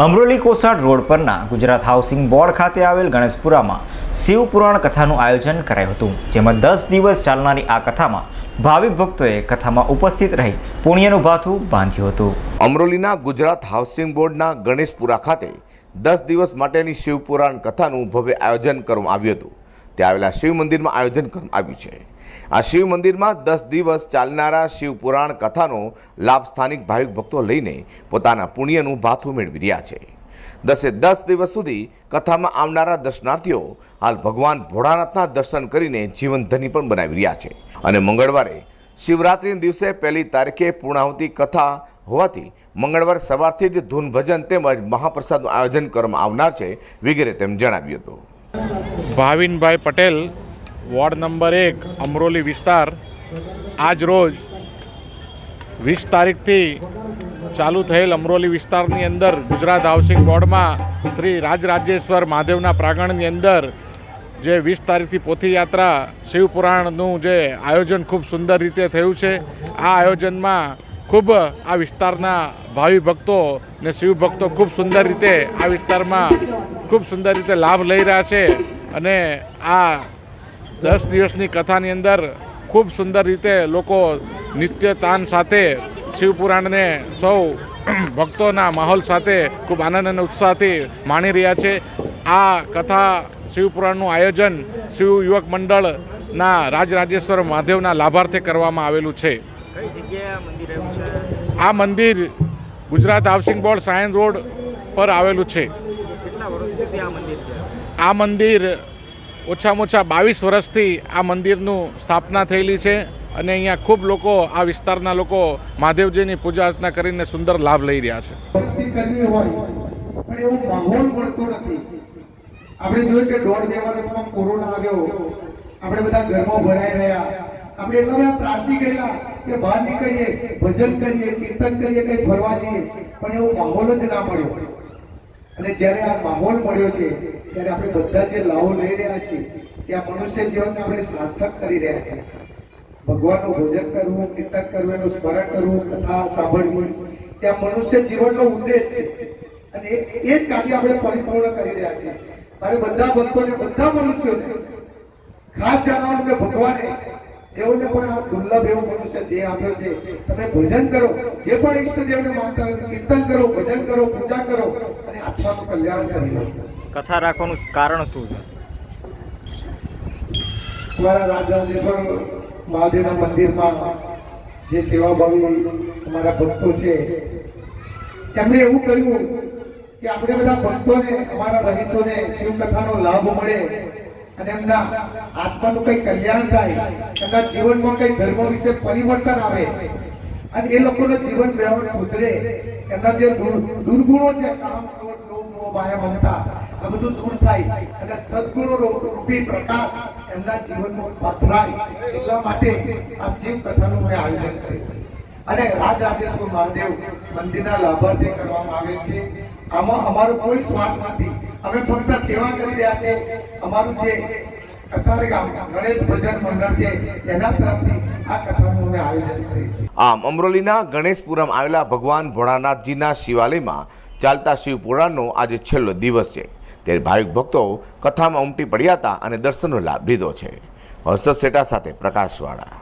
Amroli Kosad road પરના Gujarat housing board ખાતે આવેલ ગણેશપુરામાં શિવપુરાણ કથાનું આયોજન કરાયું હતું, જેમાં 10 દિવસ ચાલનારી આ કથામાં ભાવિક ભક્તોએ કથામાં ઉપસ્થિત રહી પુણ્યનું ભાથું બાંધ્યું હતું। અમરોલીના ગુજરાત હાઉસિંગ બોર્ડના ગણેશપુરા ખાતે 10 દિવસ માટેની શિવપુરાણ કથાનું ભવ્ય આયોજન કરવામાં આવ્યું હતું। ત્યાં આવેલા શિવ મંદિરમાં આયોજન કરવામાં આવ્યું છે। આ શિવ મંદિરમાં 10 દિવસ ચાલનારા શિવપુરાણ કથાનો લાભ સ્થાનિક ભાવિક ભક્તો લઈને પોતાના પુણ્યનું ભાથું મેળવી રહ્યા છે। 10 દિવસ સુધી કથામાં આવનારા દર્શનાર્થીઓ હાલ ભગવાન ભોળાનાથના દર્શન કરીને જીવનધની પણ બનાવી રહ્યા છે અને મંગળવારે શિવરાત્રિના દિવસે 1 તારીખે પૂર્ણાહુતિ કથા હોવાથી મંગળવારે સવારથી જ ધૂન ભજન તેમજ મહાપ્રસાદનું આયોજન કરવામાં આવનાર છે વગેરે તેમ જણાવ્યું હતું। ભાવિનભાઈ પટેલ, વોર્ડ નંબર 1 અમરોલી વિસ્તાર, આજ રોજ 20 તારીખથી ચાલુ થયેલ અમરોલી વિસ્તારની અંદર ગુજરાત હાઉસિંગ બોર્ડમાં શ્રી રાજરાજેશ્વર મહાદેવના પ્રાંગણની અંદર જે 20 તારીખથી પોથીયાત્રા શિવપુરાણનું જે આયોજન ખૂબ સુંદર રીતે થયું છે। આ આયોજનમાં ખૂબ આ વિસ્તારના ભાવિ ભક્તો ને શિવ ભક્તો ખૂબ સુંદર રીતે આ વિસ્તારમાં ખૂબ સુંદર રીતે લાભ લઈ રહ્યા છે અને આ 10 દિવસની કથાની અંદર ખૂબ સુંદર રીતે લોકો નિત્ય તાન સાથે શિવપુરાણને સૌ ભક્તોના માહોલ સાથે ખૂબ આનંદ અને ઉત્સાહથી માણી રહ્યા છે। આ કથા શિવપુરાણનું આયોજન શિવ યુવક મંડળના રાજરાજેશ્વર મહાદેવના લાભાર્થે કરવામાં આવેલું છે। આ મંદિર Gujarat housing board science road પર આવેલું છે। આ મંદિર ઓછામાં ઓછા 22 વર્ષથી આ મંદિરનું સ્થાપના થયેલી છે અને અહીંયા ખૂબ લોકો આ વિસ્તારના લોકો મહાદેવજીની પૂજા અર્ચના કરીને સુંદર લાભ લઈ રહ્યા છે। આપણે જોયું કે 1.5 વર્ષમાં કોરોના આવ્યો, આપણે બધા ઘરમાં ભરાઈ રહ્યા, આપણે એટલા બધા ત્રાસી ગયા કે બહાર નીકળીએ, ભજન કરીએ, કીર્તન કરીએ, કંઈ ફરવા જઈએ, પણ એવો માહોલ જ ના મળ્યો। અને જ્યારે આ માહોલ મળ્યો છે ત્યારે આપણે બધા જે લાભો લઈ રહ્યા છીએ ત્યાં મનુષ્ય જીવનને આપણે સાર્થક કરી રહ્યા છીએ। ભગવાનનું ભજન કરવું, કીર્તન કરવું, એનું સ્મરણ કરવું, કથા સાંભળવી, ત્યાં મનુષ્ય જીવનનો ઉદ્દેશ છે અને એ જ કાર્ય આપણે પરિપૂર્ણ કરી રહ્યા છીએ। મારે બધા ભક્તોને, બધા મનુષ્યોને ખાસ જણાવવાનું કે ભગવાને દેવને પણ આ દુર્લભ એવો મનુષ્ય દેહ આપ્યો છે। તમે ભજન કરો, જે પણ ઈષ્ટદેવને માનતા હોય કીર્તન કરો, ભજન કરો, પૂજા કરો અને આત્માનું કલ્યાણ કરી લો। કથા રાખવાનું કારણ શું છે? અમારા રાજરાજેશ્વર મહાદેવના મંદિરમાં જે સેવાભાવી અમારા ભક્તો છે એમણે એવું કહ્યું કે આપણે બધા ભક્તોને, અમારા રહીશોને શિવકથાનો લાભ મળે અને એમના આત્માનું કંઈ કલ્યાણ થાય, એમના જીવનમાં કંઈ ધર્મ વિશે પરિવર્તન આવે અને એ લોકોનું જીવન વ્યવહાર સુધરે, એમના જે દુર્ગુણો છે, કામ, ક્રોધ, લોભ, મોહ, માયા, મમતા, આ બધું દૂર થાય અને સદગુણો રૂપી પ્રકાશ એમના જીવનમાં પથરાય, એટલા માટે આ શિવ કથાનું મેં આયોજન કર્યું અને રાજરાજેશ્વર મહાદેવ મંદિરના લાભાર્થે કરવામાં આવે છે। આમાં અમારો કોઈ સ્વાર્થ નથી, અમે ફક્ત સેવા કરી રહ્યા છે। અમારું જે કતારગામ ગણેશ ભજન મંડળ છે તેના તરફથી આ કથાનું અમે આયોજન કર્યું છે। આમ અમરોલીના ગણેશપુરામાં આવેલા ભગવાન ભોળાનાથજીના શિવાલયમાં ચાલતા શિવપુરાણનો આજે છેલ્લો દિવસ છે, ત્યારે ભાવિક ભક્તો કથામાં ઉમટી પડ્યા હતા અને દર્શનનો લાભ લીધો છે। હર્ષદ શેઠા સાથે પ્રકાશવાળા।